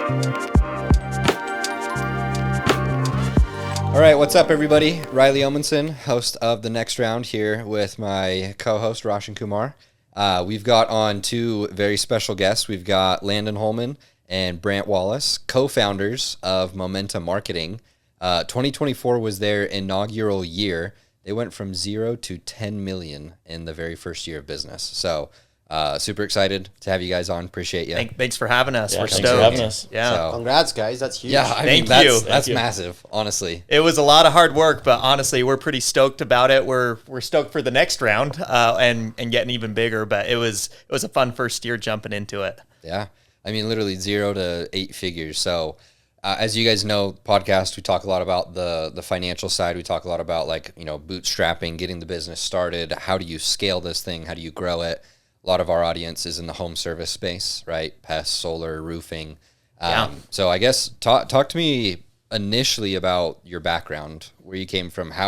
All right, what's up, everybody? Riley Omenson, host of The Next Round, here with my co-host, Roshan Kumar. We've got on two very special guests. We've got Landen, Holman and Brant, Wallace, co-founders of Momentum Marketing. 2024 was their inaugural year. They went from 0 to 10 million in the very first year of business. So super excited to have you guys on. Appreciate you. Thanks for having us. Yeah, We're thanks stoked. for having us. Yeah. So, Congrats, guys. That's huge. yeah, I Thank mean, you. That's you. massive, honestly. It was a lot of hard work, but honestly, we're pretty stoked about it. We're stoked for the next round and getting even bigger. But it was a fun first year jumping into it. Yeah. I mean, literally 0 to 8 figures. So as you guys know, podcast, we talk a lot about the financial side. We talk a lot about bootstrapping, getting the business started. How do you scale this thing? How do you grow it? A lot of our audience is in the home service space, right? Pest, solar, roofing. So I guess talk to me initially about your background, where you came from. I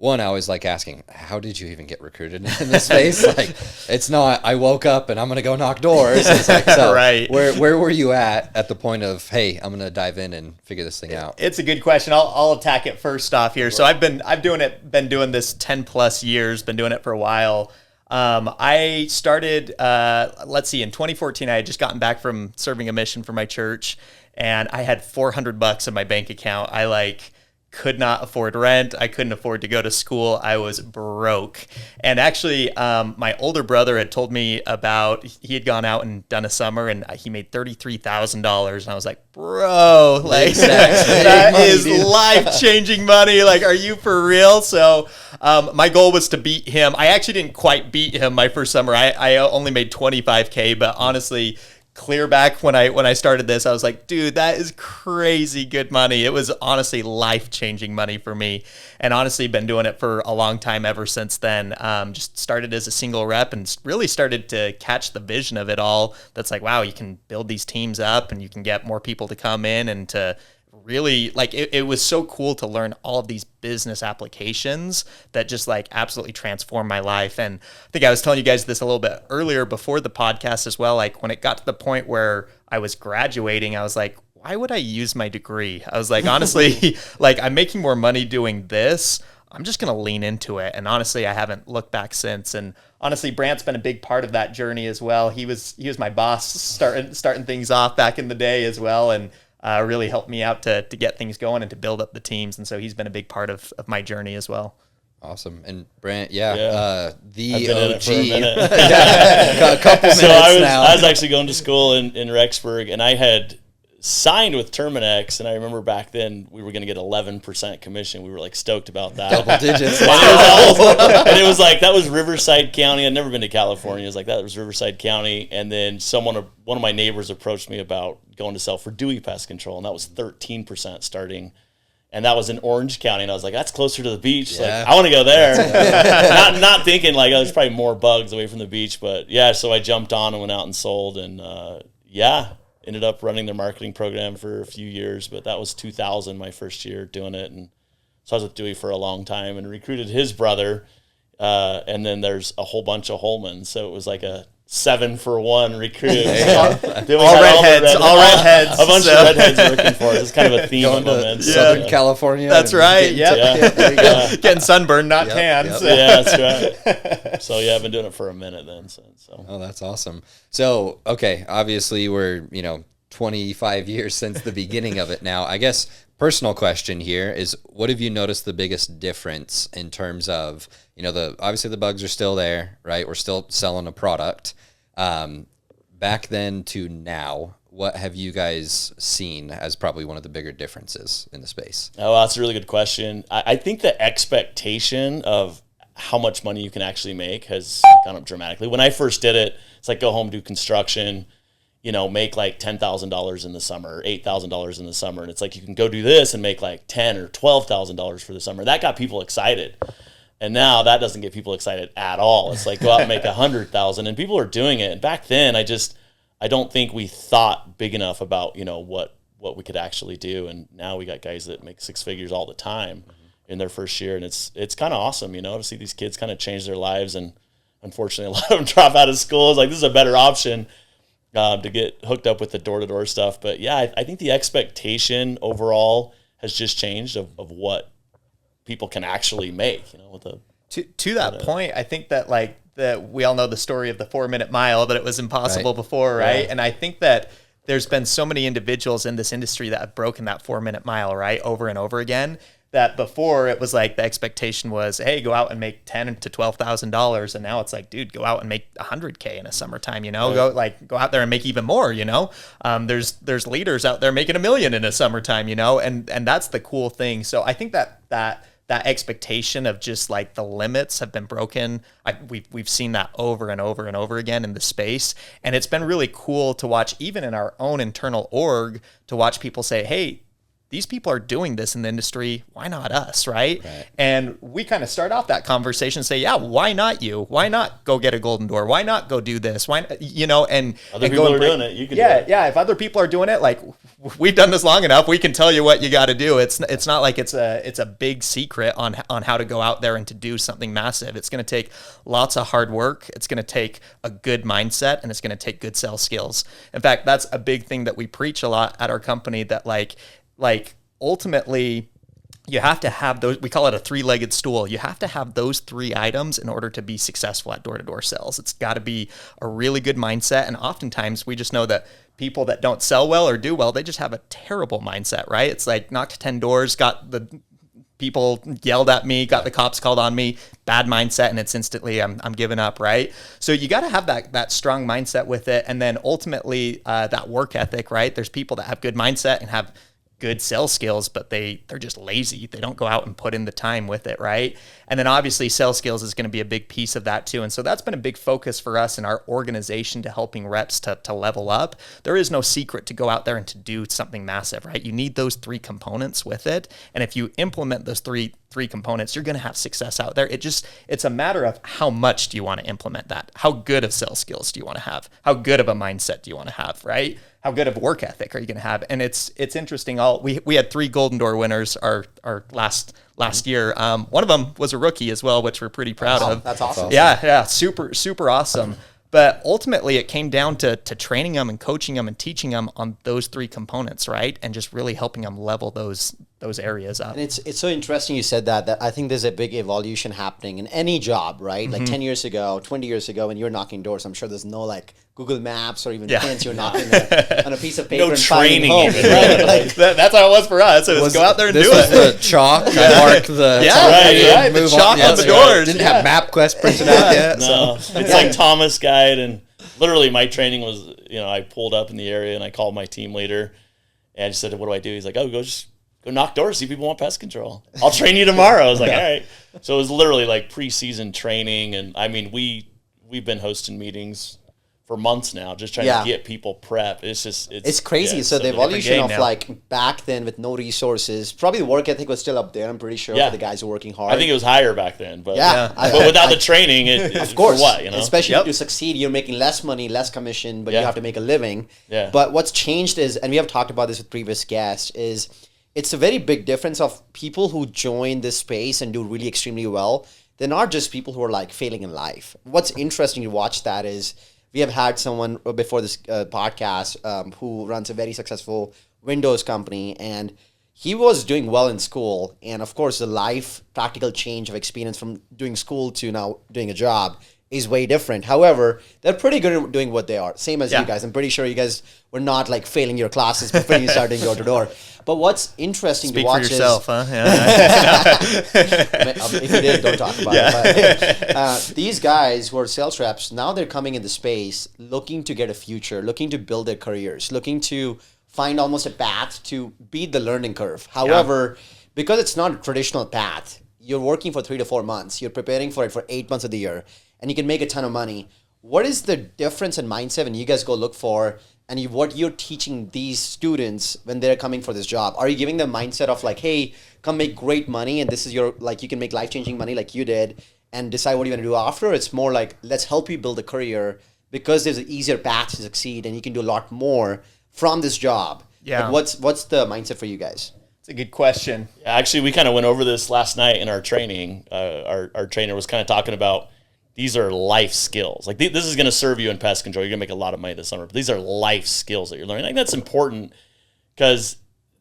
always like asking, how did you even get recruited in this space? Like, it's not, I woke up and I'm going to go knock doors. It's like, so Right. Where were you at the point of, hey, I'm going to dive in and figure this thing out? It's a good question. I'll attack it first off here. So I've been doing this 10 plus years, been doing it for a while. I started, in 2014, I had just gotten back from serving a mission for my church, and I had $400 in my bank account. I could not afford rent. I couldn't afford to go to school. I was broke. And actually, my older brother had told me he had gone out and done a summer, and he made $33,000. And I was like, bro, that is life-changing money. Like, are you for real? So my goal was to beat him. I actually didn't quite beat him my first summer. I only made $25K, but honestly, clear back when I started this, I was like, dude, that is crazy good money. It was honestly life-changing money for me, and honestly been doing it for a long time ever since then. Just started as a single rep and really started to catch the vision of it all. That's like, wow, you can build these teams up and you can get more people to come in and to really it was so cool to learn all of these business applications that just absolutely transformed my life. And I think I was telling you guys this a little bit earlier before the podcast as well. Like, when it got to the point where I was graduating, I was like, why would I use my degree? I was like, honestly, I'm making more money doing this. I'm just going to lean into it. And honestly, I haven't looked back since. And honestly, Brant's been a big part of that journey as well. He was my boss starting things off back in the day as well. And really helped me out to get things going and to build up the teams. And so he's been a big part of my journey as well. Awesome. And Brant, the I've been OG. in it for a minute. A couple minutes now. I was actually going to school in Rexburg, and I had signed with Terminex, and I remember back then we were going to get 11% commission. We were stoked about that. Double digits. Wow. And it was that was Riverside County. I'd never been to California. It was that was Riverside County. And then one of my neighbors approached me about going to sell for Dewey Pest Control, and that was 13% starting. And that was in Orange County, and I was like, that's closer to the beach. Yeah. I want to go there. not thinking there's probably more bugs away from the beach, but yeah, so I jumped on and went out and sold, and ended up running their marketing program for a few years, but that was 2000, my first year doing it. And so I was with Dewey for a long time and recruited his brother. And then there's a whole bunch of Holman. So it was like a 7-for-1 recruit. All redheads. A bunch of redheads working for us. It's kind of a theme Going of to Momentum. Southern California. That's right. Yep. Yeah. Getting sunburned, not tan. Yep. So. Yeah, that's right. So yeah, I've been doing it for a minute then. So. Oh, that's awesome. So, okay, obviously we're, 25 years since the beginning of it now. I guess personal question here is, what have you noticed the biggest difference in terms of, obviously the bugs are still there, right? We're still selling a product. Back then to now, what have you guys seen as probably one of the bigger differences in the space? Oh, that's a really good question. I think the expectation of how much money you can actually make has gone up dramatically. When I first did it, it's like go home, do construction, make $10,000 in the summer, $8,000 in the summer. And it's like, you can go do this and make $10,000 or $12,000 for the summer. That got people excited. And now that doesn't get people excited at all. It's like, go out and make $100,000, and people are doing it. And back then I don't think we thought big enough about, what we could actually do. And now we got guys that make 6 figures all the time in their first year. And it's kind of awesome, to see these kids kind of change their lives. And unfortunately, a lot of them drop out of school. It's like, this is a better option. to get hooked up with the door-to-door stuff. But yeah, I think the expectation overall has just changed of what people can actually make, with a to that point. I think that we all know the story of the 4-minute mile, that it was impossible before, right? And I think that there's been so many individuals in this industry that have broken that 4-minute mile, right, over and over again, that before it was like the expectation was, hey, go out and make $10,000 to $12,000, and now it's like, dude, go out and make $100K in a summertime, go out there and make even more, There's leaders out there making $1 million in a summertime, and that's the cool thing. So I think that expectation of just like the limits have been broken. We've seen that over and over and over again in the space, and it's been really cool to watch, even in our own internal org, to watch people say, hey, these people are doing this in the industry. Why not us, right? And we kind of start off that conversation and say, yeah, why not you? Why not go get a golden door? Why not go do this? Why, and other people are doing it. You can do it. Yeah. If other people are doing it, like we've done this long enough, we can tell you what you got to do. It's not like it's a big secret on how to go out there and to do something massive. It's going to take lots of hard work. It's going to take a good mindset, and it's going to take good sales skills. In fact, that's a big thing that we preach a lot at our company, that like ultimately you have to have those, we call it a 3-legged stool. You have to have those 3 items in order to be successful at door-to-door sales. It's got to be a really good mindset. And oftentimes we just know that people that don't sell well or do well, they just have a terrible mindset, right? It's like knocked 10 doors, got the people yelled at me, got the cops called on me, bad mindset, and it's instantly I'm giving up, right? So you got to have that strong mindset with it. And then ultimately that work ethic, right? There's people that have good mindset and have good sales skills, but they're just lazy. They don't go out and put in the time with it, right? And then obviously sales skills is going to be a big piece of that too. And so that's been a big focus for us in our organization, to helping reps to level up. There is no secret to go out there and to do something massive, right? You need those 3 components with it. And if you implement those three components, you're going to have success out there. It's a matter of how much do you want to implement that? How good of sales skills do you want to have? How good of a mindset do you want to have, right? How good of work ethic are you going to have? And it's interesting. We had 3 Golden Door winners our last year. One of them was a rookie as well, which we're pretty proud of. That's awesome. Yeah, super awesome. But ultimately, it came down to training them and coaching them and teaching them on those 3 components, right? And just really helping them level those areas up. And it's so interesting you said that I think there's a big evolution happening in any job, right? Like 10 years ago, 20 years ago, when you're knocking doors, I'm sure there's no like Google Maps or even pins you're knocking on a piece of paper no and training finding homes, even. right? Like, That's how it was for us. It was go out there and do it. This was the chalk. I marked the right. The move chalk on the doors. Didn't have MapQuest printed out yet. No, it's like Thomas Guide, and literally my training was, I pulled up in the area and I called my team leader and I just said, what do I do? He's like, go knock doors, see if people want pest control. I'll train you tomorrow. I was like, all right. So it was literally like preseason training. And I mean, we've been hosting meetings for months now, just trying to get people prepped. It's crazy. Yeah, so the evolution of now. like back then with no resources, probably the work ethic was still up there. I'm pretty sure for the guys who are working hard. I think it was higher back then, but but without the training, of course, for what, especially to succeed, you're making less money, less commission, but you have to make a living. Yeah. But what's changed is, and we have talked about this with previous guests, is it's a very big difference of people who join this space and do really extremely well. They're not just people who are like failing in life. What's interesting to watch that is, we have had someone before this podcast who runs a very successful Windows company, and he was doing well in school. And of course, the life practical change of experience from doing school to now doing a job is way different. However, they're pretty good at doing what they are. Same as you guys. I'm pretty sure you guys were not like failing your classes before you started door to door. But what's interesting to watch for yourself, is... huh? Yeah. If you did, don't talk about it. But, these guys who are sales reps, now they're coming in the space looking to get a future, looking to build their careers, looking to find almost a path to beat the learning curve. However, because it's not a traditional path, you're working for 3 to 4 months, you're preparing for it for 8 months of the year, and you can make a ton of money. What is the difference in mindset when you guys go look for, and what you're teaching these students when they're coming for this job? Are you giving them mindset of like, hey, come make great money, and this is your, like, you can make life-changing money like you did, and decide what you want to do after? It's more like, let's help you build a career because there's an easier path to succeed, and you can do a lot more from this job. Yeah. Like, what's the mindset for you guys? It's a good question. Actually, we kind of went over this last night in our training. Our trainer was kind of talking about these are life skills. Like this is going to serve you in pest control. You're going to make a lot of money this summer. But these are life skills that you're learning. I think that's important because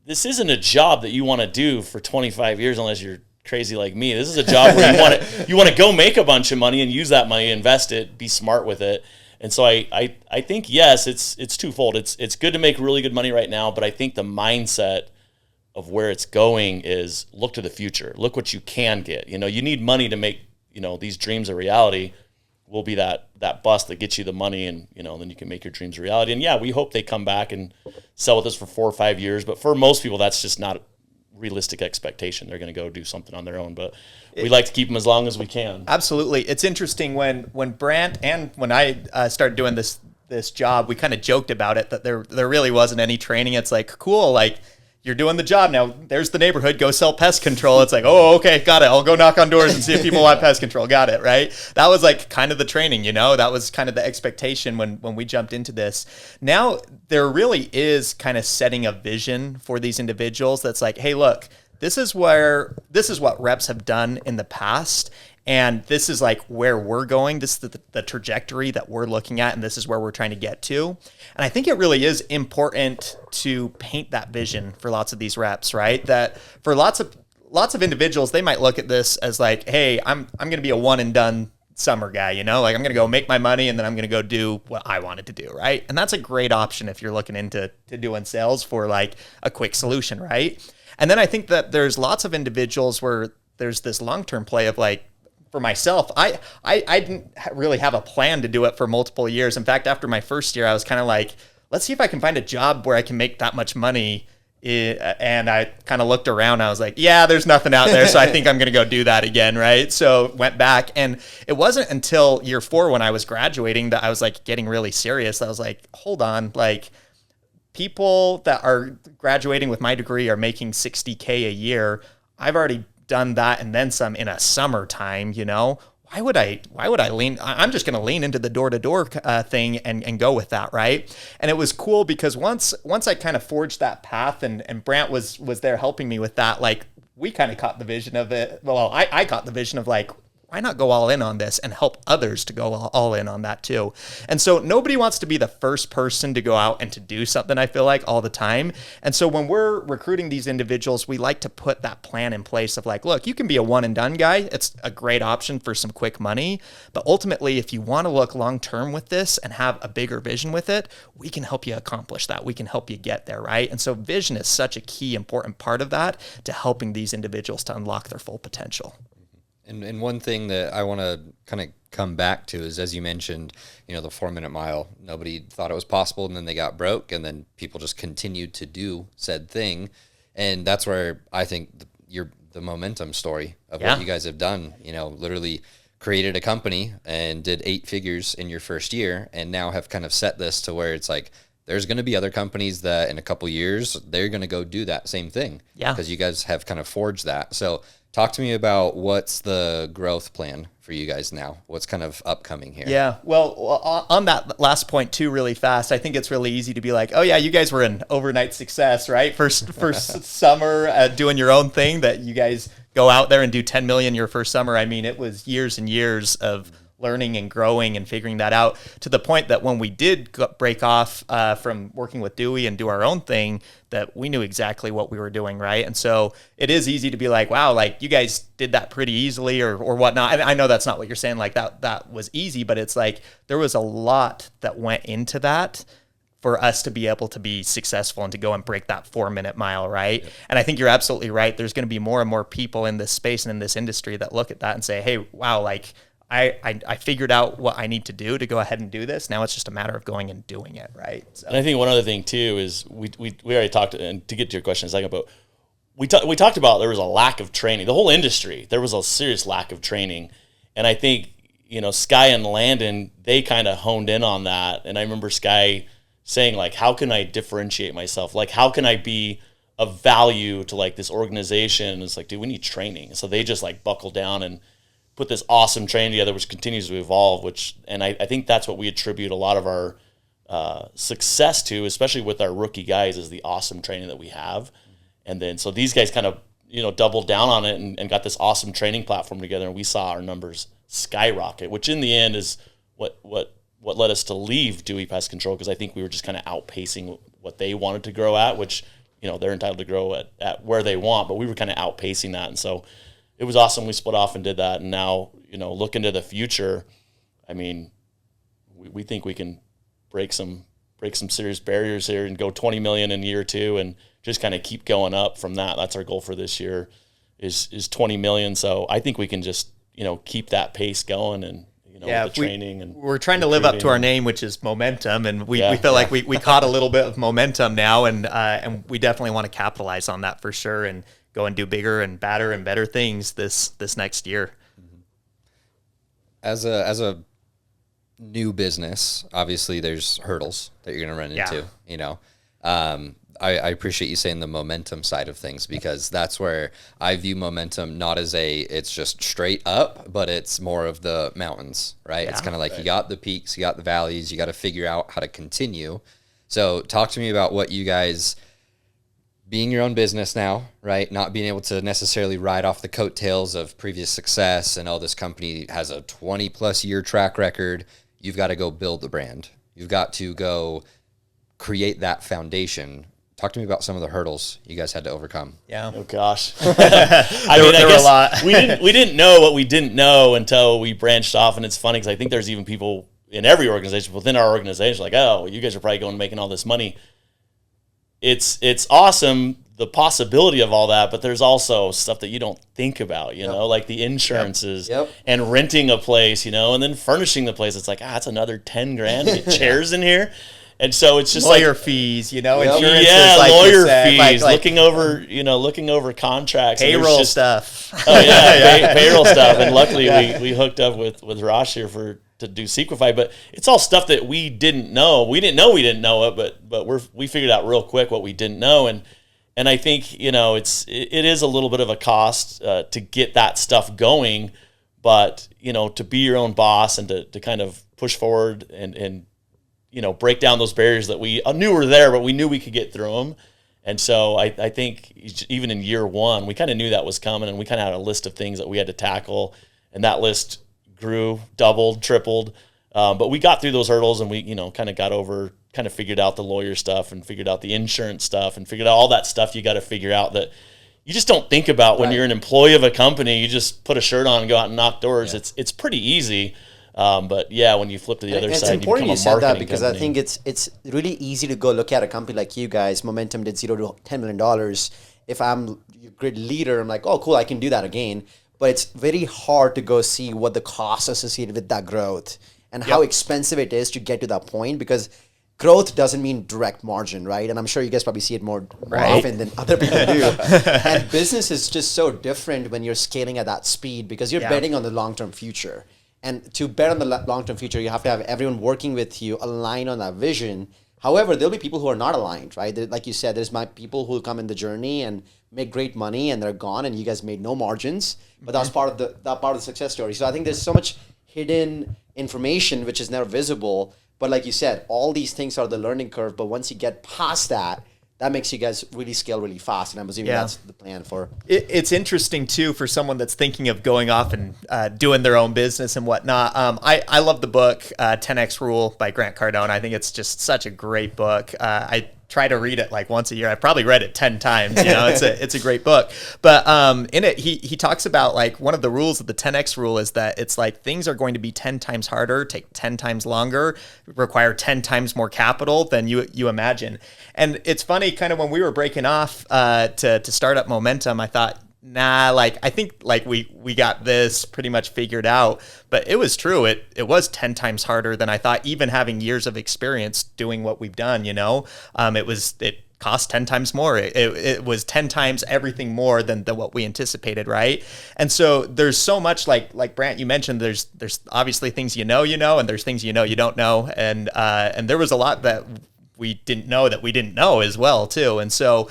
this isn't a job that you want to do for 25 years unless you're crazy like me. This is a job where you want to go make a bunch of money and use that money, invest it, be smart with it. And so I think, yes, it's twofold. It's good to make really good money right now, but I think the mindset of where it's going is look to the future. Look what you can get. You need money to make, these dreams a reality. Will be that bust that gets you the money, and then you can make your dreams a reality. And yeah, we hope they come back and sell with us for 4 or 5 years. But for most people, that's just not a realistic expectation. They're going to go do something on their own. But we like to keep them as long as we can. Absolutely. It's interesting when Brant and when I started doing this job, we kind of joked about it that there really wasn't any training. It's like, cool, like, you're doing the job now. There's the neighborhood. Go sell pest control. It's like, oh, okay, got it. I'll go knock on doors and see if people want pest control. Got it, right? That was like kind of the training, That was kind of the expectation when we jumped into this. Now there really is kind of setting a vision for these individuals. That's like, hey, look, this is what reps have done in the past. And this is like where we're going. This is the trajectory that we're looking at, and this is where we're trying to get to. And I think it really is important to paint that vision for lots of these reps, right? That for lots of individuals, they might look at this as like, hey, I'm going to be a one and done summer guy, like I'm going to go make my money and then I'm going to go do what I wanted to do, right? And that's a great option if you're looking into doing sales for like a quick solution, right? And then I think that there's lots of individuals where there's this long-term play of like, for myself, I didn't really have a plan to do it for multiple years. In fact, after my first year, I was kind of like, let's see if I can find a job where I can make that much money. And I kind of looked around. I was like, yeah, there's nothing out there. So I think I'm going to go do that again, right? So went back. And it wasn't until year 4 when I was graduating that I was like getting really serious. I was like, hold on, like people that are graduating with my degree are making $60K a year. I've already done that and then some in a summertime, why would I lean? I'm just going to lean into the door-to-door thing and go with that, right? And it was cool because once I kind of forged that path and Brant was there helping me with that, like we kind of caught the vision of it. Well, I caught the vision of like, why not go all in on this and help others to go all in on that too? And so nobody wants to be the first person to go out and to do something, I feel like, all the time. And so when we're recruiting these individuals, we like to put that plan in place of like, look, you can be a one and done guy. It's a great option for some quick money. But ultimately, if you want to look long-term with this and have a bigger vision with it, we can help you accomplish that. We can help you get there, right? And so vision is such a key, important part of that to helping these individuals to unlock their full potential. And one thing that I want to kind of come back to is, as you mentioned, the 4-minute mile, nobody thought it was possible, and then they got broke, and then people just continued to do said thing. And that's where I think you're the momentum story of what you guys have done, literally created a company and did 8 figures in your first year, and now have kind of set this to where it's like, there's going to be other companies that in a couple years, they're going to go do that same thing. Yeah. Because you guys have kind of forged that. So talk to me about what's the growth plan for you guys now? What's kind of upcoming here? Yeah. Well, on that last point too, really fast, I think it's really easy to be like, oh yeah, you guys were an overnight success, right? First summer doing your own thing that you guys go out there and do 10 million your first summer. I mean, it was years and years of learning and growing and figuring that out to the point that when we did break off from working with Dewey and do our own thing, that we knew exactly what we were doing, right? And so it is easy to be like, wow, like you guys did that pretty easily or whatnot. I know that's not what you're saying, like that was easy, but it's like there was a lot that went into that for us to be able to be successful and to go and break that 4-minute mile, right? Yep. And I think you're absolutely right. There's going to be more and more people in this space and in this industry that look at that and say, hey, wow, like I figured out what I need to do to go ahead and do this. Now it's just a matter of going and doing it, right? So. And I think one other thing too is we already talked, and to get to your question in a second, but we talked about there was a lack of training. The whole industry, there was a serious lack of training. And I think, Sky and Landen, they kind of honed in on that. And I remember Sky saying, like, how can I differentiate myself? Like, how can I be of value to like this organization? It's like, dude, we need training. So they just like buckled down and put this awesome training together, which continues to evolve, and I think that's what we attribute a lot of our success to, especially with our rookie guys, is the awesome training that we have. And then, so these guys kind of, doubled down on it and got this awesome training platform together, and we saw our numbers skyrocket, which in the end is what led us to leave Dewey Pest Control, because I think we were just kind of outpacing what they wanted to grow at, which, they're entitled to grow at where they want, but we were kind of outpacing that. And so it was awesome. We split off and did that. And now, looking to the future, I mean, we think we can break some serious barriers here and go 20 million in year 2 and just kind of keep going up from that. That's our goal for this year is 20 million. So I think we can just, keep that pace going and, with the training. And we're trying to live up to our name, which is momentum. And we feel like we caught a little bit of momentum now, and we definitely want to capitalize on that for sure and go and do bigger and badder and better things this next year. As a new business, obviously there's hurdles that you're going to run into, I appreciate you saying the momentum side of things, because that's where I view momentum not as it's just straight up, but it's more of the mountains, right? It's kind of like you got the peaks, you got the valleys, you got to figure out how to continue. So talk to me about what you guys, being your own business now, right? Not being able to necessarily ride off the coattails of previous success and, this company has a 20 plus year track record. You've got to go build the brand. You've got to go create that foundation. Talk to me about some of the hurdles you guys had to overcome. Yeah. Oh gosh. I guess a lot. we didn't know what we didn't know until we branched off, and it's funny because I think there's even people in every organization within our organization like, oh, you guys are probably going and making all this money. It's awesome, the possibility of all that, but there's also stuff that you don't think about, like the insurances and renting a place, and then furnishing the place. It's like, it's another 10 grand to get chairs in here. And so it's just lawyer fees, insurance. Yeah, like lawyer fees, looking over contracts, payroll stuff. Oh yeah, payroll stuff. And luckily we hooked up with Rosh here to do Sequify, but it's all stuff that we didn't know. We didn't know it, but we figured out real quick what we didn't know, and I think it is a little bit of a cost to get that stuff going, but to be your own boss and to kind of push forward and break down those barriers that we knew were there, but we knew we could get through them. And so I think even in year 1, we kind of knew that was coming, and we kind of had a list of things that we had to tackle, and that list grew, doubled, tripled. But we got through those hurdles, and we, kind of figured out the lawyer stuff and figured out the insurance stuff and figured out all that stuff you got to figure out that you just don't think about when you're an employee of a company. You just put a shirt on and go out and knock doors. Yeah. It's pretty easy. But when you flip to the other side, it's important you said that, because company. I think it's really easy to go look at a company like you guys. Momentum did $0 to $10 million. If I'm a great leader, I'm like, oh, cool, I can do that again. But it's very hard to go see what the costs associated with that growth and how expensive it is to get to that point, because growth doesn't mean direct margin, right? And I'm sure you guys probably see it more often than other people do. And business is just so different when you're scaling at that speed, because you're betting on the long-term future. And to bet on the long-term future, you have to have everyone working with you aligned on that vision. However, there'll be people who are not aligned, right? Like you said, there's people who come in the journey and make great money and they're gone, and you guys made no margins. But that was part of the success story. So I think there's so much hidden information which is never visible. But like you said, all these things are the learning curve. But once you get past that, that makes you guys really scale really fast. And I'm assuming that's the plan for. It's interesting too for someone that's thinking of going off and doing their own business and whatnot. I love the book 10X Rule by Grant Cardone. I think it's just such a great book. I try to read it like once a year. I've probably read it 10 times. It's a great book. But in it, he talks about like one of the rules of the 10X rule is that it's like things are going to be 10 times harder, take 10 times longer, require 10 times more capital than you imagine. And it's funny, kind of when we were breaking off to start up Momentum, I thought, I think we got this pretty much figured out, but it was true. It was 10 times harder than I thought, even having years of experience doing what we've done, it cost 10 times more. It was 10 times everything more than what we anticipated. Right. And so there's so much like Brant, you mentioned, there's obviously things, and there's things, you don't know. And there was a lot that we didn't know that we didn't know as well too. And so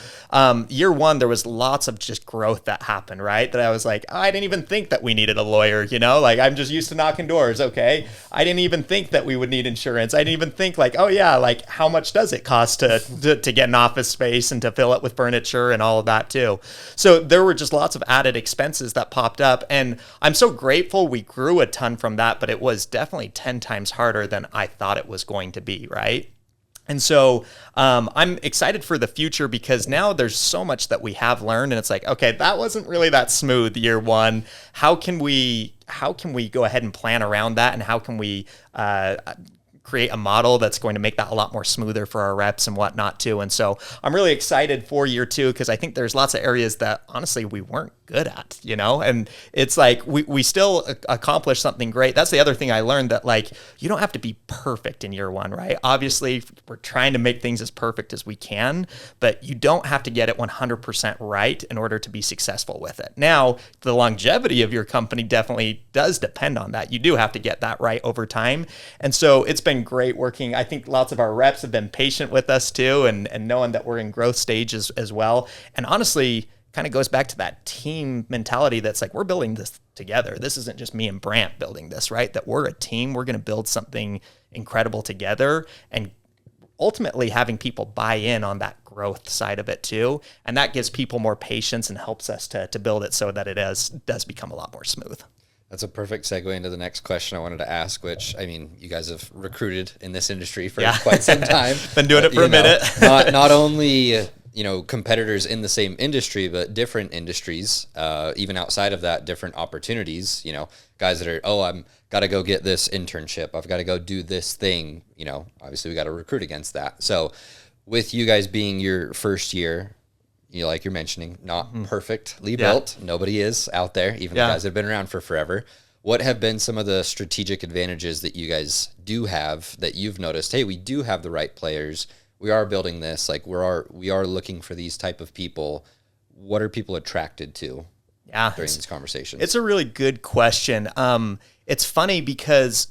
year one, there was lots of just growth that happened, right? That I was like, I didn't even think that we needed a lawyer, like I'm just used to knocking doors. Okay. I didn't even think that we would need insurance. I didn't even think like, oh yeah, like how much does it cost to get an office space and to fill it with furniture and all of that too. So there were just lots of added expenses that popped up. And I'm so grateful we grew a ton from that, but it was definitely 10 times harder than I thought it was going to be, right? And so I'm excited for the future because now there's so much that we have learned, and it's like, okay, that wasn't really that smooth year one. How can we go ahead and plan around that, and how can we create a model that's going to make that a lot more smoother for our reps and whatnot too. And so I'm really excited for year two because I think there's lots of areas that honestly we weren't good at, and it's like we still accomplished something great. That's the other thing I learned, that like you don't have to be perfect in year one, right? Obviously we're trying to make things as perfect as we can, but you don't have to get it 100% right in order to be successful with it. Now, the longevity of your company definitely does depend on that. You do have to get that right over time. And so it's been great working. I think lots of our reps have been patient with us too, and knowing that we're in growth stages as well. And honestly, kind of goes back to that team mentality that's like, we're building this together. This isn't just me and Brant building this, right? That we're a team. We're going to build something incredible together, and ultimately having people buy in on that growth side of it too. And that gives people more patience and helps us to build it so that it does become a lot more smooth. That's a perfect segue into the next question I wanted to ask, which, I mean, you guys have recruited in this industry for quite some time. Been doing it for a minute. not only, competitors in the same industry, but different industries, even outside of that, different opportunities, guys that are, I'm got to go get this internship. I've got to go do this thing. Obviously we got to recruit against that. So with you guys being your first year, like you're mentioning, not perfectly built. Nobody is out there, even the guys that have been around for forever. What have been some of the strategic advantages that you guys do have that you've noticed? Hey, we do have the right players. We are building this. Like we are looking for these type of people. What are people attracted to during these conversations? It's a really good question. It's funny because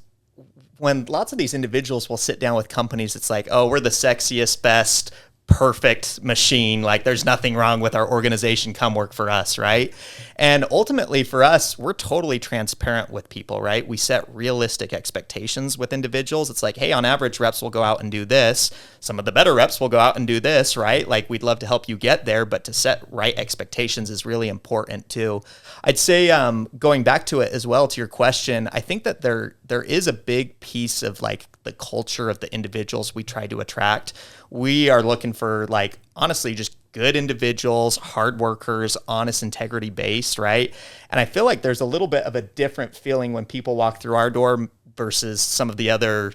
when lots of these individuals will sit down with companies, it's like, oh, we're the sexiest, best, perfect machine. Like there's nothing wrong with our organization. Come work for us, right? And ultimately for us, we're totally transparent with people, right? We set realistic expectations with individuals. It's like, hey, on average, reps will go out and do this. Some of the better reps will go out and do this, right? Like we'd love to help you get there, but to set right expectations is really important too. I'd say going back to it as well, to your question, I think that there is a big piece of like the culture of the individuals we try to attract. We are looking for like, honestly, just good individuals, hard workers, honest, integrity based, right? And I feel like there's a little bit of a different feeling when people walk through our door versus some of the other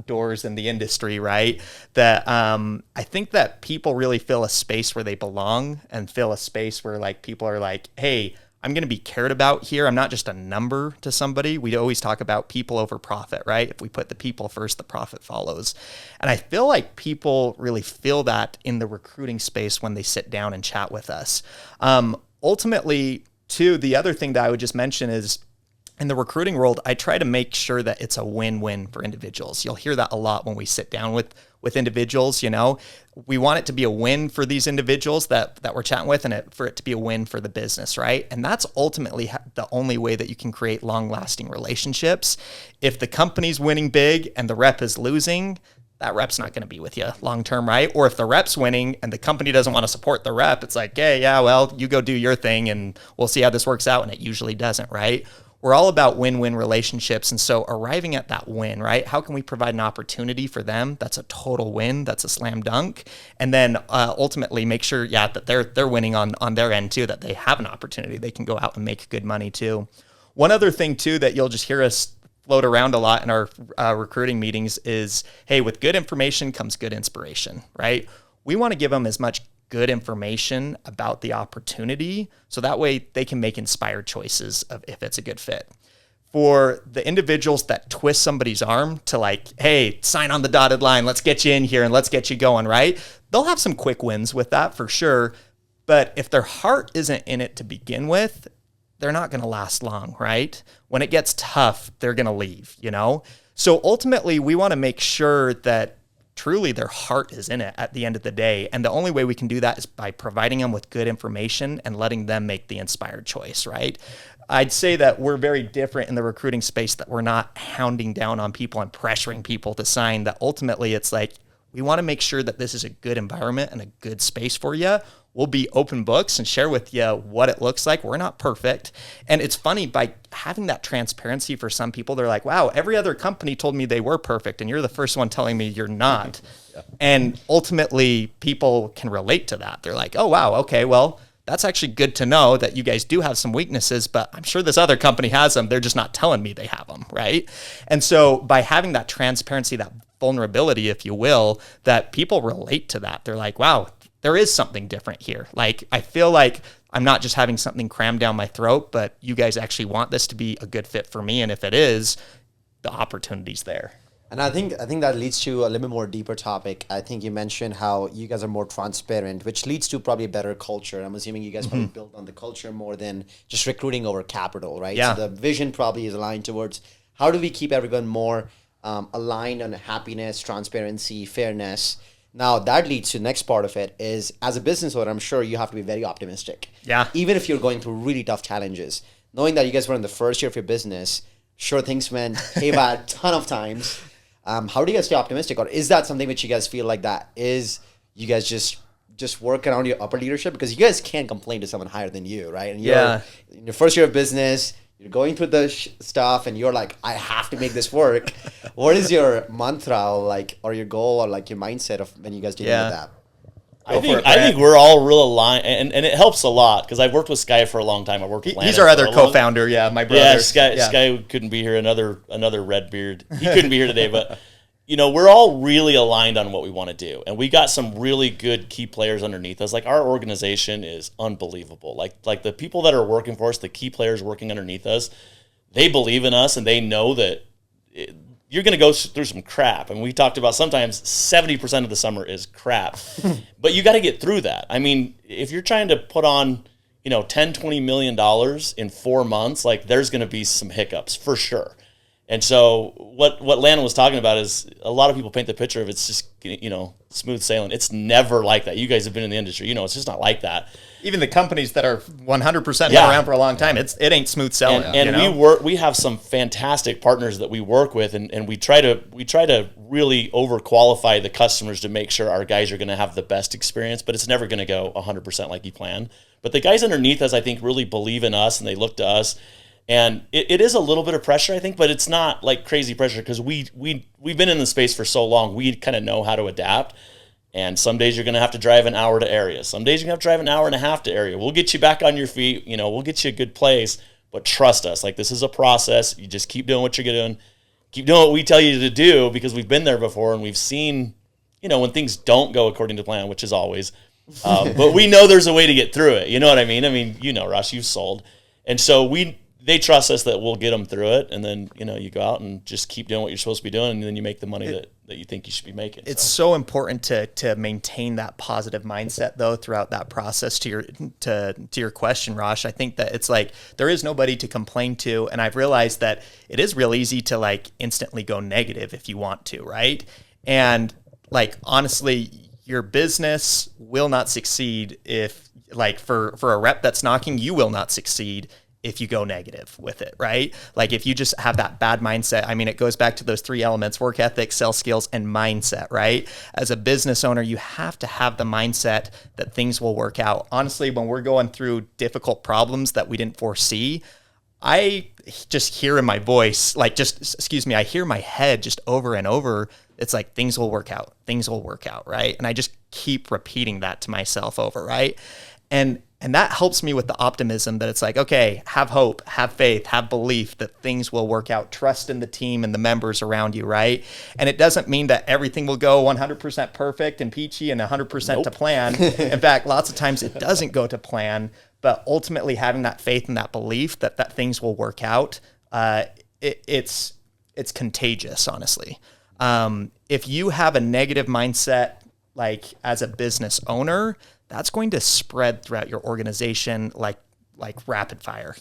doors in the industry, right? That I think that people really feel a space where they belong and feel a space where like people are like, hey, I'm going to be cared about here. I'm not just a number to somebody. We always talk about people over profit, right? If we put the people first, the profit follows. And I feel like people really feel that in the recruiting space when they sit down and chat with us. Ultimately, too, the other thing that I would just mention is in the recruiting world, I try to make sure that it's a win-win for individuals. You'll hear that a lot when we sit down with individuals. We want it to be a win for these individuals that we're chatting with, and for it to be a win for the business, right? And that's ultimately the only way that you can create long-lasting relationships. If the company's winning big and the rep is losing, that rep's not going to be with you long-term, right? Or if the rep's winning and the company doesn't want to support the rep, it's like, hey, yeah, well, you go do your thing and we'll see how this works out. And it usually doesn't, right? We're all about win-win relationships. And so arriving at that win, right? How can we provide an opportunity for them? That's a total win. That's a slam dunk. And then ultimately make sure, that they're winning on their end too, that they have an opportunity. They can go out and make good money too. One other thing too that you'll just hear us float around a lot in our recruiting meetings is, hey, with good information comes good inspiration, right? We want to give them as much good information about the opportunity so that way they can make inspired choices of if it's a good fit. For the individuals that twist somebody's arm to like, hey, sign on the dotted line, let's get you in here and let's get you going, right? They'll have some quick wins with that for sure. But if their heart isn't in it to begin with, they're not going to last long, right? When it gets tough, they're going to leave, So ultimately we want to make sure that truly their heart is in it at the end of the day. And the only way we can do that is by providing them with good information and letting them make the inspired choice, right? I'd say that we're very different in the recruiting space, that we're not hounding down on people and pressuring people to sign. That ultimately it's like, we want to make sure that this is a good environment and a good space for you. We'll be open books and share with you what it looks like. We're not perfect. And it's funny, by having that transparency, for some people, they're like, wow, every other company told me they were perfect, and you're the first one telling me you're not. Yeah. And ultimately, people can relate to that. They're like, oh, wow, okay, well, that's actually good to know that you guys do have some weaknesses, but I'm sure this other company has them. They're just not telling me they have them, right? And so by having that transparency, that vulnerability, if you will, that people relate to that. They're like, wow, there is something different here. Like, I feel like I'm not just having something crammed down my throat, but you guys actually want this to be a good fit for me. And if it is, the opportunity's there. And I think that leads to a little bit more deeper topic. I think you mentioned how you guys are more transparent, which leads to probably a better culture. I'm assuming you guys probably build on the culture more than just recruiting over capital, right? Yeah. So the vision probably is aligned towards how do we keep everyone more aligned on happiness, transparency, fairness. Now that leads to the next part of it is, as a business owner, I'm sure you have to be very optimistic. Yeah. Even if you're going through really tough challenges, knowing that you guys were in the first year of your business, sure, things went haywire a ton of times. How do you guys stay optimistic? Or is that something which you guys feel like that is you guys just work around your upper leadership? Because you guys can't complain to someone higher than you, right? And you're in your first year of business, you're going through the stuff and you're like, I have to make this work. What is your mantra, like, or your goal, or like your mindset of when you guys dealing with that? I think we're all real aligned, and it helps a lot because I've worked with Sky for a long time. I worked with Landen. He's our other co-founder, my brother. Yeah, Sky couldn't be here. Another red beard. He couldn't be here today, but we're all really aligned on what we want to do, and we got some really good key players underneath us. Like, our organization is unbelievable. Like the people that are working for us, the key players working underneath us, they believe in us, and they know that you're going to go through some crap. And we talked about sometimes 70% of the summer is crap. But you got to get through that. I mean, if you're trying to put on, $10-20 million in 4 months, like, there's going to be some hiccups for sure. And so what Landen was talking about is, a lot of people paint the picture of it's just, smooth sailing. It's never like that. You guys have been in the industry. It's just not like that. Even the companies that are 100% been around for a long time, it ain't smooth sailing. And we have some fantastic partners that we work with, and we try to really overqualify the customers to make sure our guys are going to have the best experience, but it's never going to go 100% like you plan. But the guys underneath us, I think, really believe in us, and they look to us. And it is a little bit of pressure, I think, but it's not like crazy pressure because we've been in the space for so long. We kind of know how to adapt. And some days you're going to have to drive an hour to area. Some days you're going to have to drive an hour and a half to area. We'll get you back on your feet. We'll get you a good place. But trust us, like, this is a process. You just keep doing what you're doing. Keep doing what we tell you to do, because we've been there before and we've seen, when things don't go according to plan, which is always. But we know there's a way to get through it. You know what I mean? I mean, Russ, you've sold. And so they trust us that we'll get them through it, and then you go out and just keep doing what you're supposed to be doing, and then you make the money that you think you should be making. It's so important to maintain that positive mindset, though, throughout that process. To your question, Rosh, I think that it's like there is nobody to complain to, and I've realized that it is real easy to like instantly go negative if you want to, right? And like, honestly, your business will not succeed if, like, for a rep that's knocking, you will not succeed if you go negative with it, right? Like, if you just have that bad mindset, I mean, it goes back to those 3 elements: work ethic, sales skills, and mindset, right? As a business owner, you have to have the mindset that things will work out. Honestly, when we're going through difficult problems that we didn't foresee, I just hear in my voice, I hear my head just over and over. It's like, things will work out, right? And I just keep repeating that to myself over, right? And that helps me with the optimism that it's like, okay, have hope, have faith, have belief that things will work out. Trust in the team and the members around you, right? And it doesn't mean that everything will go 100% perfect and peachy and 100% to plan. In fact, lots of times it doesn't go to plan, but ultimately having that faith and that belief that things will work out, it's contagious, honestly. If you have a negative mindset, like, as a business owner, that's going to spread throughout your organization like rapid fire,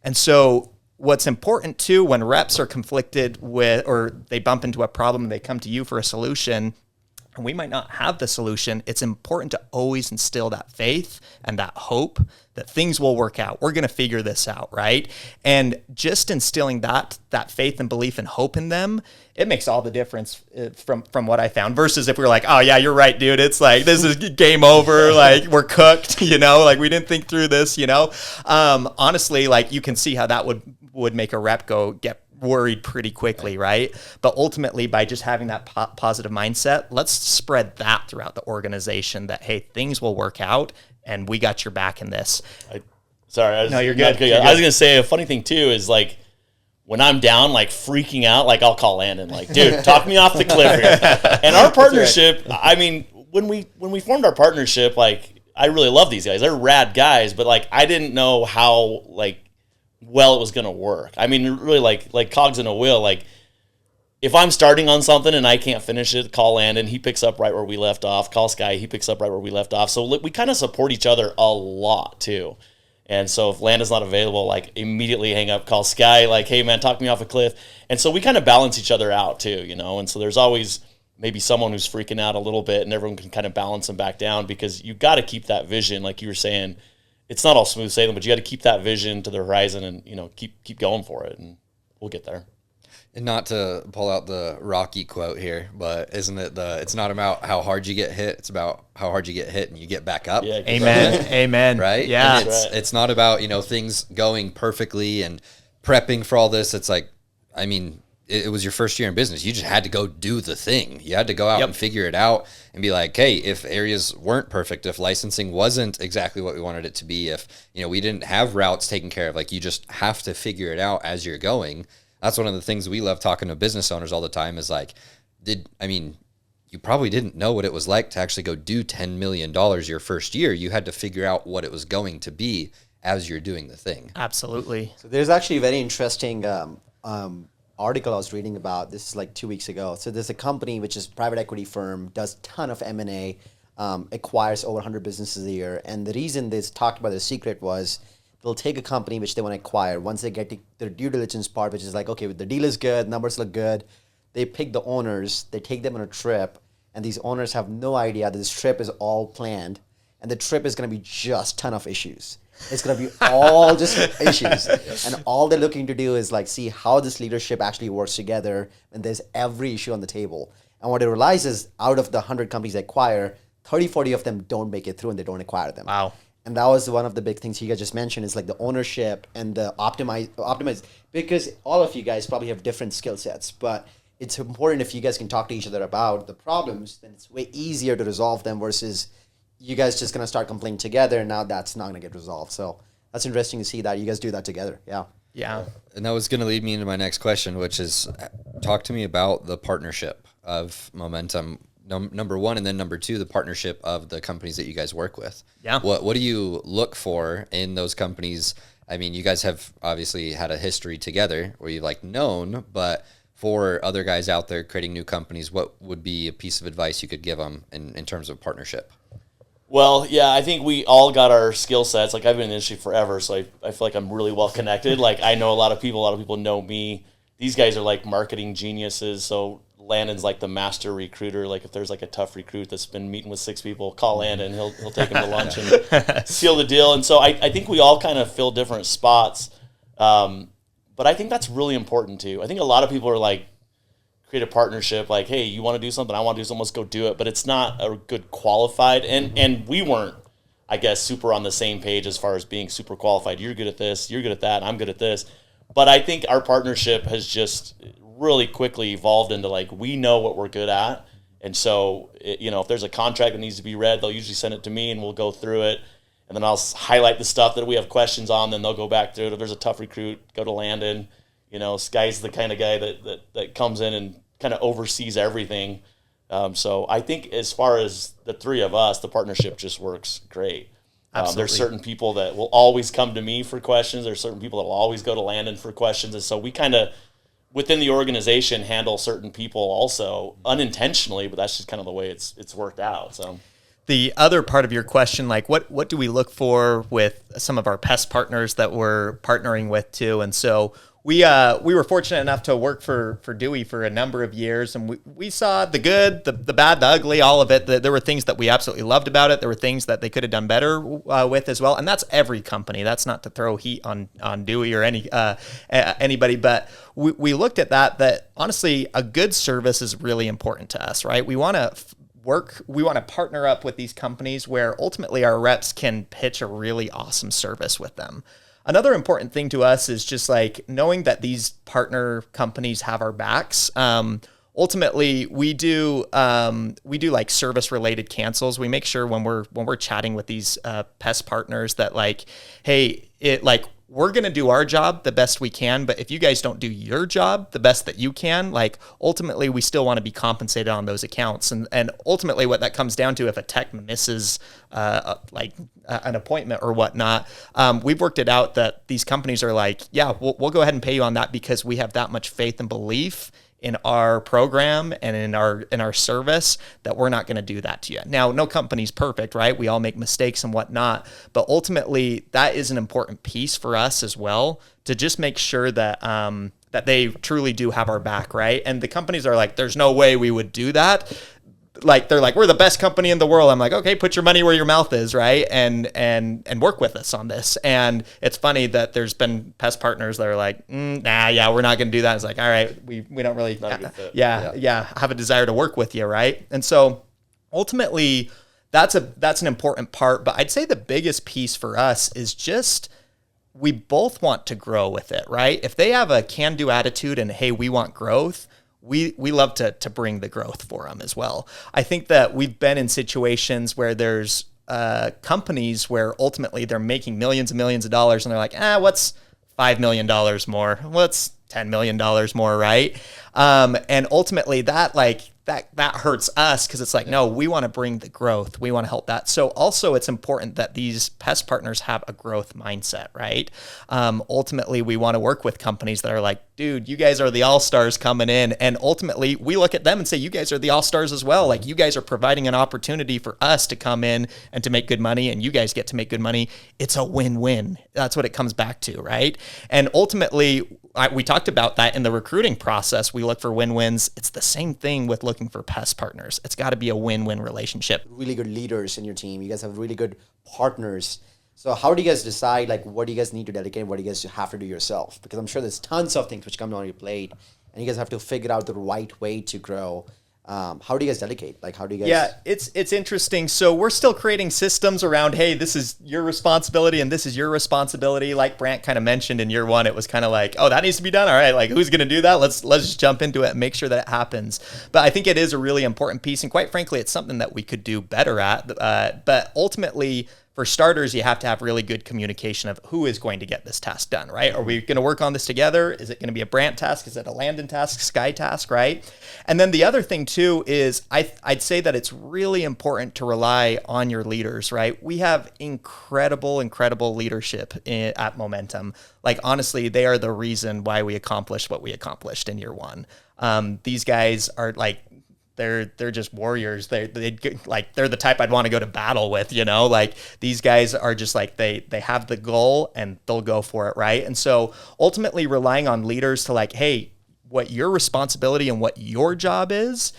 And so what's important too, when reps are conflicted with, or they bump into a problem and they come to you for a solution, and we might not have the solution, it's important to always instill that faith and that hope that things will work out. We're going to figure this out, right? And just instilling that faith and belief and hope in them, it makes all the difference from what I found, versus if we were like, oh yeah, you're right, dude. It's like, this is game over. Like, we're cooked, like we didn't think through this, honestly, like, you can see how that would make a rep get worried pretty quickly, right? But ultimately, by just having that positive mindset, let's spread that throughout the organization that, hey, things will work out and we got your back in this. No, you're good. I was going to say, a funny thing too is, like, when I'm down, like, freaking out, like, I'll call Landen, like, dude, talk me off the cliff here. And our partnership, I mean, when we formed our partnership, like, I really love these guys. They're rad guys, but, like, I didn't know how, like, well it was going to work. I mean, really, like cogs in a wheel. Like, if I'm starting on something and I can't finish it, call Landen, he picks up right where we left off. Call Sky, he picks up right where we left off. So we kind of support each other a lot too. And so if Landen's not available, like, immediately hang up, call Sky, like, hey man, talk me off a cliff. And so we kind of balance each other out too, And so there's always maybe someone who's freaking out a little bit, and everyone can kind of balance them back down, because you got to keep that vision, like you were saying. It's not all smooth sailing, but you got to keep that vision to the horizon and, keep going for it, and we'll get there. And not to pull out the Rocky quote here, but isn't it it's not about how hard you get hit, it's about how hard you get hit and you get back up. Yeah, Amen. Amen. Right? Yeah. And it's not about, things going perfectly and prepping for all this. It's like, I mean, it was your first year in business. You just had to go do the thing. You had to go out and figure it out and be like, hey, if areas weren't perfect, if licensing wasn't exactly what we wanted it to be, if, we didn't have routes taken care of, like, you just have to figure it out as you're going. That's one of the things we love talking to business owners all the time is like, you probably didn't know what it was like to actually go do $10 million your first year. You had to figure out what it was going to be as you're doing the thing. Absolutely. So there's actually a very interesting article I was reading about. This is like 2 weeks ago. So there's a company which is a private equity firm, does ton of M&A, acquires over 100 businesses a year. And the reason they talked about the secret was they'll take a company which they want to acquire. Once they get to their due diligence part, which is like, okay, the deal is good, numbers look good. They pick the owners, they take them on a trip, and these owners have no idea that this trip is all planned. And the trip is going to be just ton of issues. It's going to be all just issues. And all they're looking to do is like see how this leadership actually works together when there's every issue on the table. And what they realize is out of the 100 companies they acquire, 30, 40 of them don't make it through and they don't acquire them. Wow. And that was one of the big things you guys just mentioned is like the ownership and the optimize, because all of you guys probably have different skill sets, but it's important if you guys can talk to each other about the problems, then it's way easier to resolve them versus you guys just going to start complaining together, and now that's not going to get resolved. So that's interesting to see that you guys do that together. Yeah. Yeah. And that was going to lead me into my next question, which is talk to me about the partnership of Momentum, number one, and then number two, the partnership of the companies that you guys work with. Yeah. What do you look for in those companies? I mean, you guys have obviously had a history together where you've like known, but for other guys out there creating new companies, what would be a piece of advice you could give them in terms of partnership? Well, yeah, I think we all got our skill sets. Like, I've been in the industry forever, so I feel like I'm really well connected. Like, I know a lot of people know me. These guys are like marketing geniuses, so Landen's like the master recruiter. Like, if there's like a tough recruit that's been meeting with 6 people, call Landen. He'll take him to lunch and seal the deal. And so I think we all kind of fill different spots. But I think that's really important too. I think a lot of people are like, create a partnership, like, hey, you want to do something, I want to do something, let's go do it. But it's not a good qualified, and we weren't, I guess, super on the same page as far as being super qualified. You're good at this, you're good at that, I'm good at this. But I think our partnership has just really quickly evolved into like, we know what we're good at. And so, if there's a contract that needs to be read, they'll usually send it to me and we'll go through it. And then I'll highlight the stuff that we have questions on, then they'll go back through it. If there's a tough recruit, go to Landen. Sky's the kind of guy that comes in and kind of oversees everything. So I think as far as the three of us, the partnership just works great. There's certain people that will always come to me for questions. There's certain people that will always go to Landen for questions. And so we kind of, within the organization, handle certain people also unintentionally, but that's just kind of the way it's worked out. So the other part of your question, like what do we look for with some of our pest partners that we're partnering with too? And so we were fortunate enough to work for Dewey for a number of years, and we saw the good, the bad, the ugly, all of it. There were things that we absolutely loved about it. There were things that they could have done better with as well. And that's every company. That's not to throw heat on Dewey or anybody, but we looked at that honestly, a good service is really important to us, right? We want to partner up with these companies where ultimately our reps can pitch a really awesome service with them. Another important thing to us is just like knowing that these partner companies have our backs. Ultimately, we do like service related cancels. We make sure when we're chatting with these pest partners that like, hey, we're going to do our job the best we can, but if you guys don't do your job the best that you can, like ultimately we still want to be compensated on those accounts. And ultimately what that comes down to, if a tech misses an appointment or whatnot, we've worked it out that these companies are like, yeah, we'll go ahead and pay you on that because we have that much faith and belief in our program and in our service that we're not going to do that to you. Now, no company's perfect, right? We all make mistakes and whatnot, but ultimately that is an important piece for us as well to just make sure that that they truly do have our back, right? And the companies are like, there's no way we would do that. Like they're like, we're the best company in the world. I'm like, okay, put your money where your mouth is, right? And work with us on this. And it's funny that there's been pest partners that are like, we're not going to do that. It's like, all right, we don't really, have a desire to work with you, right? And so ultimately, that's an important part. But I'd say the biggest piece for us is just we both want to grow with it, right? If they have a can-do attitude and hey, we want growth, we love to bring the growth for them as well. I think that we've been in situations where there's companies where ultimately they're making millions and millions of dollars and they're like, what's $5 million more? What's $10 million more, right? And ultimately that hurts us because it's like, no, we want to bring the growth. We want to help that. So also it's important that these pest partners have a growth mindset, right? Ultimately, we want to work with companies that are like, dude, you guys are the all-stars coming in. And ultimately, we look at them and say, you guys are the all-stars as well. Like you guys are providing an opportunity for us to come in and to make good money, and you guys get to make good money. It's a win-win. That's what it comes back to, right? And ultimately, we talked about that in the recruiting process. We look for win-wins. It's the same thing with looking for pest partners. It's got to be a win-win relationship. Really good leaders in your team. You guys have really good partners. So how do you guys decide, like, what do you guys need to delegate? What do you guys have to do yourself? Because I'm sure there's tons of things which come on your plate, and you guys have to figure out the right way to grow. How do you guys delegate? Like, how do you guys? Yeah, it's interesting. So we're still creating systems around, hey, this is your responsibility and this is your responsibility. Like Brant kind of mentioned in year one, it was kind of like, oh, that needs to be done. All right, like who's going to do that? Let's just jump into it and make sure that it happens. But I think it is a really important piece, and quite frankly, it's something that we could do better at. But ultimately, for starters, you have to have really good communication of who is going to get this task done, right? Are we going to work on this together? Is it going to be a Brant task? Is it a Landen task, Sky task, right? And then the other thing too is I'd say that it's really important to rely on your leaders, right? We have incredible leadership at Momentum. Like honestly, they are the reason why we accomplished what we accomplished in year one. These guys are like, they're just warriors. They're the type I'd want to go to battle with, you know, like these guys are just like, they have the goal and they'll go for it. Right. And so ultimately relying on leaders to like, hey, what your responsibility and what your job is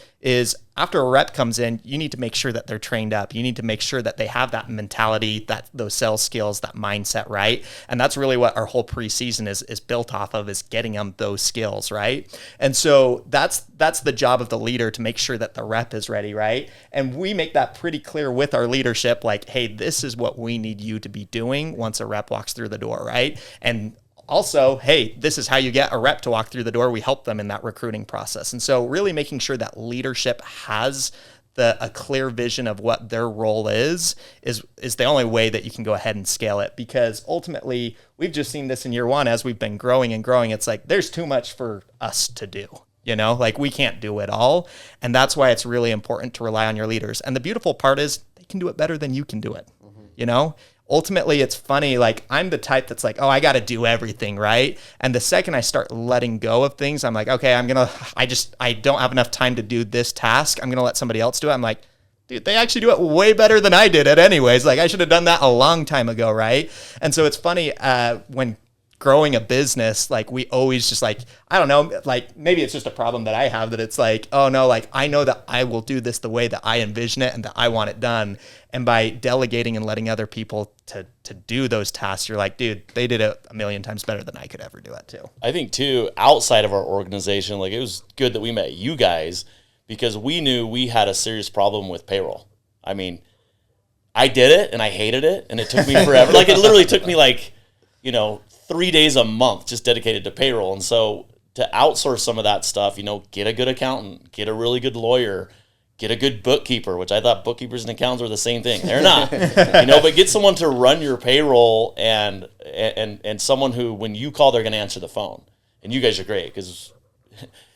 after a rep comes in, you need to make sure that they're trained up. You need to make sure that they have that mentality, those sales skills, that mindset, right? And that's really what our whole preseason is built off of, is getting them those skills, right? And so that's the job of the leader, to make sure that the rep is ready, right? And we make that pretty clear with our leadership, like, hey, this is what we need you to be doing once a rep walks through the door, right? And also, hey, this is how you get a rep to walk through the door. We help them in that recruiting process. And so really making sure that leadership has a clear vision of what their role is the only way that you can go ahead and scale it. Because ultimately, we've just seen this in year one as we've been growing and growing. It's like, there's too much for us to do. You know, like we can't do it all. And that's why it's really important to rely on your leaders. And the beautiful part is they can do it better than you can do it. Mm-hmm. You know, ultimately, it's funny, like I'm the type that's like, oh, I got to do everything, right? And the second I start letting go of things, I'm like, okay, I don't have enough time to do this task. I'm going to let somebody else do it. I'm like, dude, they actually do it way better than I did it anyways. Like I should have done that a long time ago, right? And so it's funny when growing a business, like we always just like, I don't know, like maybe it's just a problem that I have, that it's like, oh no, like I know that I will do this the way that I envision it and that I want it done. And by delegating and letting other people to do those tasks, you're like, dude, they did it a million times better than I could ever do it too. I think too, outside of our organization, like it was good that we met you guys, because we knew we had a serious problem with payroll. I mean, I did it and I hated it and it took me forever. Like it literally took me like, 3 days a month just dedicated to payroll. And so to outsource some of that stuff, get a good accountant, get a really good lawyer, get a good bookkeeper, which I thought bookkeepers and accountants were the same thing. They're not, but get someone to run your payroll and someone who, when you call, they're going to answer the phone. And you guys are great, because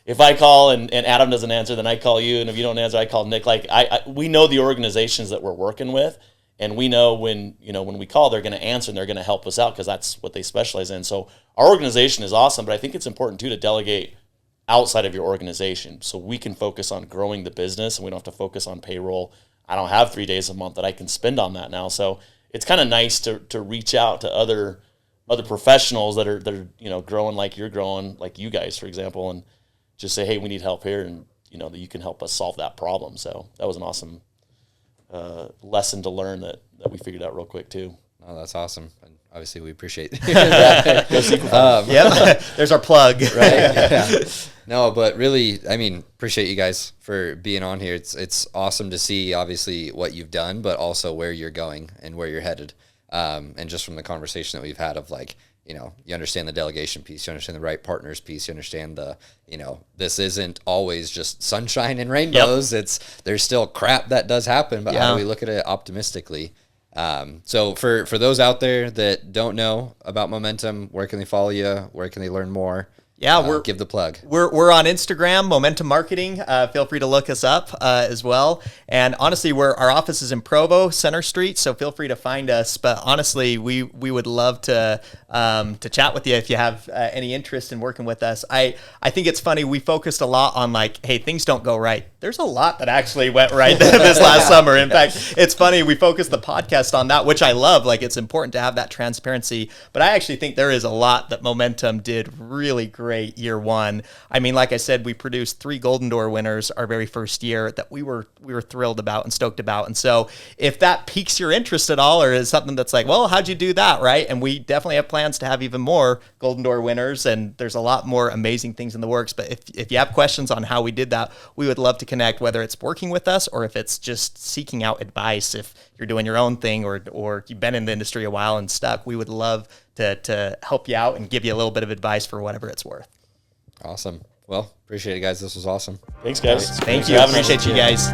if I call and Adam doesn't answer, then I call you. And if you don't answer, I call Nick. Like we know the organizations that we're working with, and we know when we call, they're going to answer and they're going to help us out, because that's what they specialize in. So our organization is awesome, but I think it's important too to delegate outside of your organization so we can focus on growing the business and we don't have to focus on payroll. I don't have 3 days a month that I can spend on that now. So it's kind of nice to reach out to other professionals that are growing like you're growing, like you guys, for example, and just say, hey, we need help here, and that you can help us solve that problem. So that was an awesome lesson to learn that we figured out real quick too. Oh, that's awesome. And obviously we appreciate Yep. There's our plug. Right. Yeah. No, but really, I mean, appreciate you guys for being on here. It's awesome to see obviously what you've done, but also where you're going and where you're headed. And just from the conversation that we've had of like, you understand the delegation piece, you understand the right partners piece, you understand the, this isn't always just sunshine and rainbows. Yep. There's still crap that does happen, but how do we look at it optimistically? So for those out there that don't know about Momentum, where can they follow you? Where can they learn more? Yeah, give the plug. We're on Instagram, Momentum Marketing. Feel free to look us up as well. And honestly, our office is in Provo, Center Street, so feel free to find us. But honestly, we would love to chat with you if you have any interest in working with us. I think it's funny. We focused a lot on like, hey, things don't go right. There's a lot that actually went right this last summer. In fact, it's funny. We focused the podcast on that, which I love. Like, it's important to have that transparency. But I actually think there is a lot that Momentum did really great year one. I mean, like I said, we produced 3 Golden Door winners our very first year that we were thrilled about and stoked about. And so if that piques your interest at all, or is something that's like, well, how'd you do that, right? And we definitely have plans to have even more Golden Door winners, and there's a lot more amazing things in the works. But if you have questions on how we did that, we would love to connect, whether it's working with us or if it's just seeking out advice. If you're doing your own thing or you've been in the industry a while and stuck, we would love to help you out and give you a little bit of advice for whatever it's worth. Awesome. Well, appreciate it, guys. This was awesome. Thanks, guys. Thank you. Appreciate you guys.